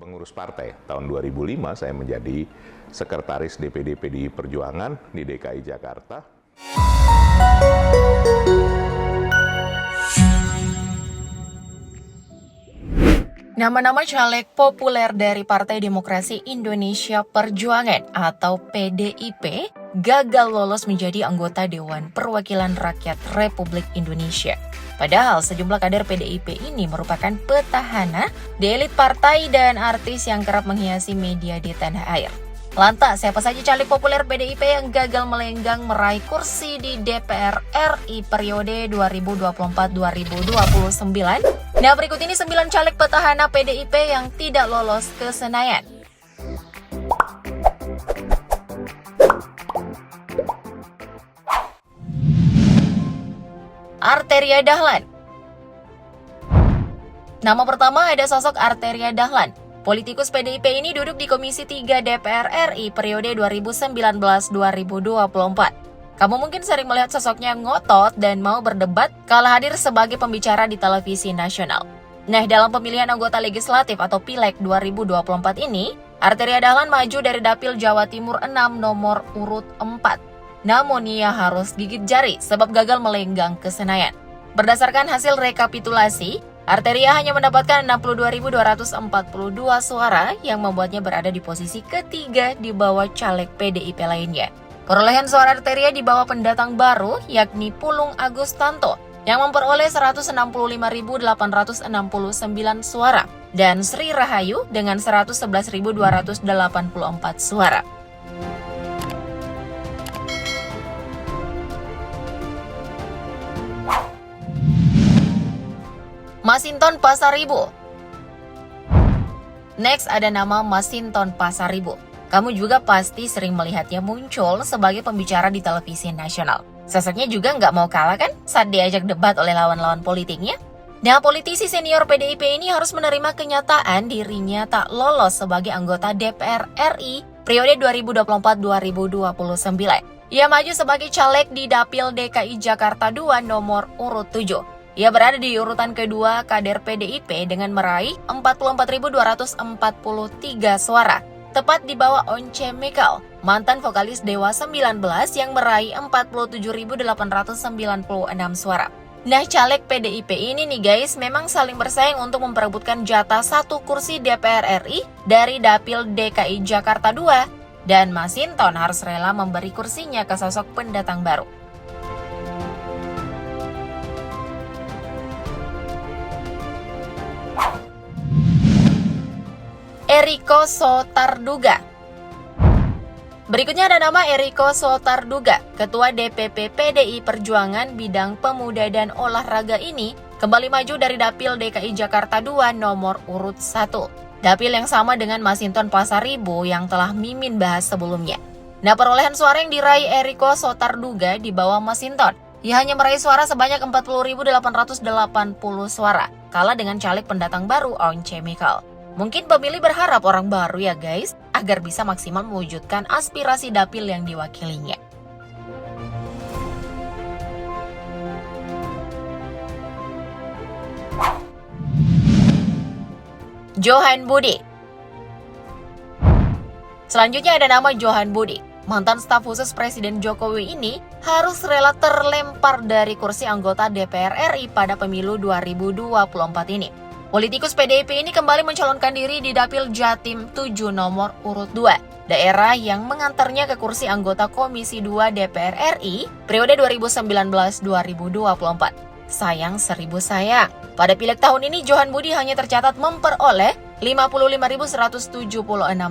pengurus partai. Tahun 2005 saya menjadi sekretaris DPD PDI Perjuangan di DKI Jakarta. Nama-nama caleg populer dari Partai Demokrasi Indonesia Perjuangan atau PDIP gagal lolos menjadi anggota Dewan Perwakilan Rakyat Republik Indonesia. Padahal sejumlah kader PDIP ini merupakan petahana di elit partai dan artis yang kerap menghiasi media di tanah air. Lantas, siapa saja caleg populer PDIP yang gagal melenggang meraih kursi di DPR RI periode 2024-2029? Nah, berikut ini 9 caleg petahana PDIP yang tidak lolos ke Senayan. Arteria Dahlan. Nama pertama ada sosok Arteria Dahlan. Politikus PDIP ini duduk di Komisi 3 DPR RI periode 2019-2024. Kamu mungkin sering melihat sosoknya ngotot dan mau berdebat kala hadir sebagai pembicara di televisi nasional. Nah, dalam pemilihan anggota legislatif atau Pileg 2024 ini, Arteria Dahlan maju dari Dapil Jawa Timur 6 nomor urut 4. Namun ia harus gigit jari sebab gagal melenggang ke Senayan. Berdasarkan hasil rekapitulasi, Arteria hanya mendapatkan 62.242 suara yang membuatnya berada di posisi ketiga di bawah caleg PDIP lainnya. Perolehan suara Arteria di bawah pendatang baru yakni Pulung Agustanto yang memperoleh 165.869 suara dan Sri Rahayu dengan 111.284 suara. Masinton Pasaribu. Next ada nama Masinton Pasaribu. Kamu juga pasti sering melihatnya muncul sebagai pembicara di televisi nasional. Sosoknya juga nggak mau kalah kan saat diajak debat oleh lawan-lawan politiknya? Nah, politisi senior PDIP ini harus menerima kenyataan dirinya tak lolos sebagai anggota DPR RI periode 2024-2029. Ia maju sebagai caleg di Dapil DKI Jakarta 2 nomor urut 7. Ia berada di urutan kedua kader PDIP dengan meraih 44.243 suara, tepat di bawah Once Mekel, mantan vokalis Dewa 19 yang meraih 47.896 suara. Nah, caleg PDIP ini nih guys, memang saling bersaing untuk memperebutkan jatah 1 kursi DPR RI dari Dapil DKI Jakarta 2, dan Masinton harus rela memberi kursinya ke sosok pendatang baru. Eriko Sotarduga. Berikutnya ada nama Eriko Sotarduga, Ketua DPP PDI Perjuangan bidang pemuda dan olahraga ini kembali maju dari Dapil DKI Jakarta 2 nomor urut 1. Dapil yang sama dengan Masinton Pasaribu yang telah Mimin bahas sebelumnya. Nah, perolehan suara yang diraih Eriko Sotarduga di bawah Masinton. Ia hanya meraih suara sebanyak 40.880 suara, kalah dengan caleg pendatang baru Once Mekel. Mungkin pemilih berharap orang baru ya guys, agar bisa maksimal mewujudkan aspirasi dapil yang diwakilinya. Johan Budi. Selanjutnya ada nama Johan Budi. Mantan staf khusus Presiden Jokowi ini harus rela terlempar dari kursi anggota DPR RI pada pemilu 2024 ini. Politikus PDIP ini kembali mencalonkan diri di Dapil Jatim 7 nomor urut 2, daerah yang mengantarnya ke kursi anggota Komisi 2 DPR RI periode 2019-2024. Sayang seribu sayang, pada pileg tahun ini Johan Budi hanya tercatat memperoleh 55.176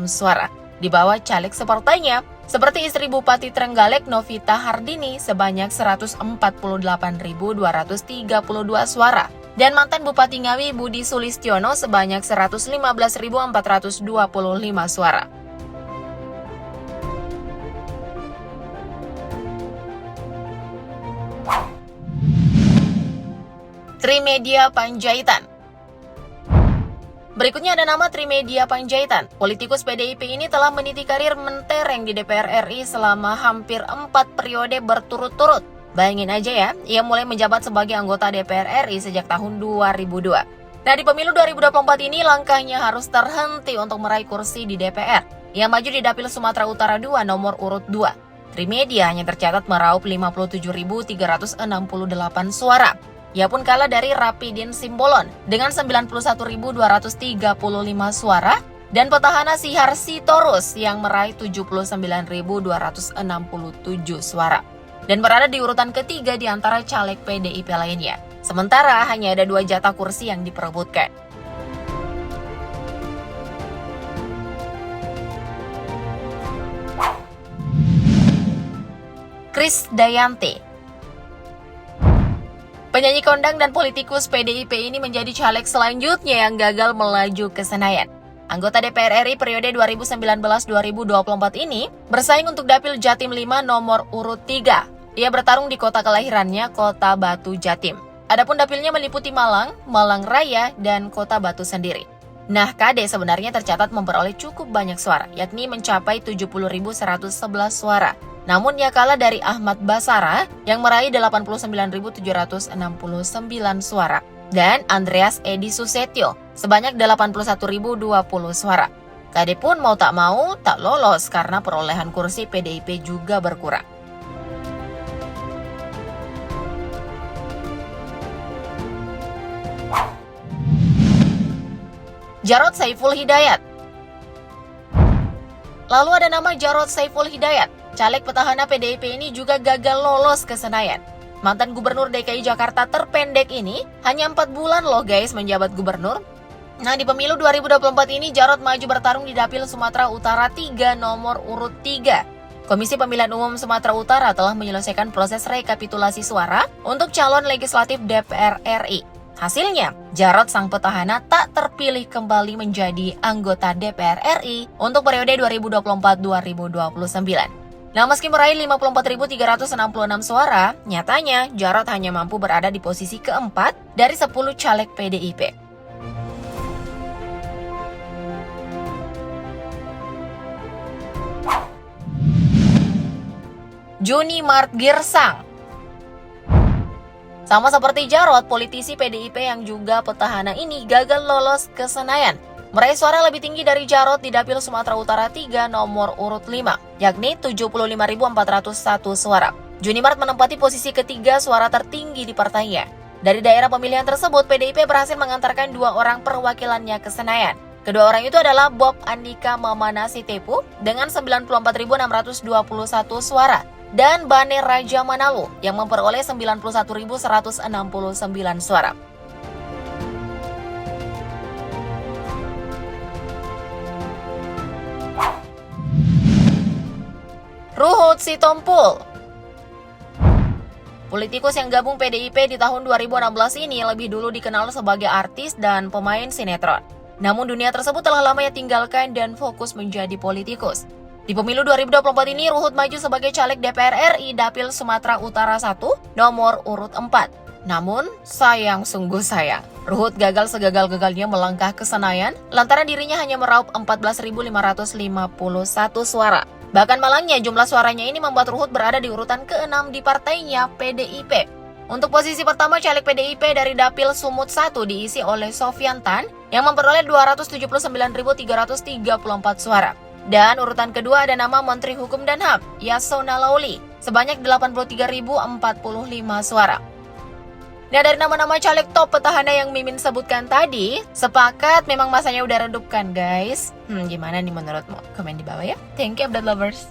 suara, di bawah caleg separtainya seperti istri Bupati Trenggalek Novita Hardini sebanyak 148.232 suara. Dan mantan Bupati Ngawi Budi Sulistiono sebanyak 115.425 suara. Trimedia Panjaitan. Berikutnya ada nama Trimedia Panjaitan. Politikus PDIP ini telah meniti karir mentereng di DPR RI selama hampir 4 periode berturut-turut. Bayangin aja ya, ia mulai menjabat sebagai anggota DPR RI sejak tahun 2002. Nah, di pemilu 2024 ini langkahnya harus terhenti untuk meraih kursi di DPR. Ia maju di Dapil Sumatera Utara 2 nomor urut 2. Trimedia hanya tercatat meraup 57.368 suara. Ia pun kalah dari Rapidin Simbolon dengan 91.235 suara dan petahana Sihar Sitorus yang meraih 79.267 suara dan berada di urutan ketiga di antara caleg PDIP lainnya. Sementara hanya ada 2 jatah kursi yang diperebutkan. Krisdayanti. Penyanyi kondang dan politikus PDIP ini menjadi caleg selanjutnya yang gagal melaju ke Senayan. Anggota DPR RI periode 2019-2024 ini bersaing untuk Dapil Jatim 5 nomor urut 3. Ia bertarung di kota kelahirannya, Kota Batu, Jatim. Adapun dapilnya meliputi Malang, Malang Raya, dan Kota Batu sendiri. Nah, KD sebenarnya tercatat memperoleh cukup banyak suara, yakni mencapai 70.111 suara. Namun ia kalah dari Ahmad Basara yang meraih 89.769 suara dan Andreas Edi Susetio sebanyak 81.020 suara. KD pun mau tak mau tak lolos karena perolehan kursi PDIP juga berkurang. Jarod Saiful Hidayat. Lalu ada nama Jarod Saiful Hidayat. Caleg petahana PDIP ini juga gagal lolos ke Senayan. Mantan Gubernur DKI Jakarta terpendek ini hanya 4 bulan loh guys menjabat gubernur. Nah, di pemilu 2024 ini Jarod maju bertarung di Dapil Sumatera Utara 3 nomor urut 3. Komisi Pemilihan Umum Sumatera Utara telah menyelesaikan proses rekapitulasi suara untuk calon legislatif DPR RI. Hasilnya, Jarod sang petahana tak terpilih kembali menjadi anggota DPR RI untuk periode 2024-2029. Nah, meski meraih 54.366 suara, nyatanya Jarod hanya mampu berada di posisi keempat dari 10 caleg PDIP. Juni Mart Girsang. Sama seperti Jarod, politisi PDIP yang juga petahana ini gagal lolos ke Senayan. Meraih suara lebih tinggi dari Jarod di Dapil Sumatera Utara 3 nomor urut 5, yakni 75.401 suara. Juni Mart menempati posisi ketiga suara tertinggi di partainya. Dari daerah pemilihan tersebut, PDIP berhasil mengantarkan 2 orang perwakilannya ke Senayan. Kedua orang itu adalah Bob Andika Mamana Sitepu dengan 94.621 suara dan Bane Raja Manalu yang memperoleh 91.169 suara. Ruhut Sitompul. Politikus yang gabung PDIP di tahun 2016 ini lebih dulu dikenal sebagai artis dan pemain sinetron. Namun dunia tersebut telah lama ia tinggalkan dan fokus menjadi politikus. Di pemilu 2024 ini Ruhut maju sebagai caleg DPR RI Dapil Sumatera Utara 1 nomor urut 4. Namun, sayang sungguh sayang, Ruhut gagal segagal-gagalnya melangkah ke Senayan lantaran dirinya hanya meraup 14.551 suara. Bahkan malangnya jumlah suaranya ini membuat Ruhut berada di urutan ke-6 di partainya PDIP. Untuk posisi pertama caleg PDIP dari Dapil Sumut 1 diisi oleh Sofyan Tan yang memperoleh 279.334 suara. Dan urutan kedua ada nama Menteri Hukum dan HAM Yasona Lauli sebanyak 83.045 suara. Nah, dari nama-nama caleg top petahana yang Mimin sebutkan tadi, sepakat memang masanya udah redup kan guys? Gimana nih menurutmu? Komen di bawah ya. Thank you update lovers.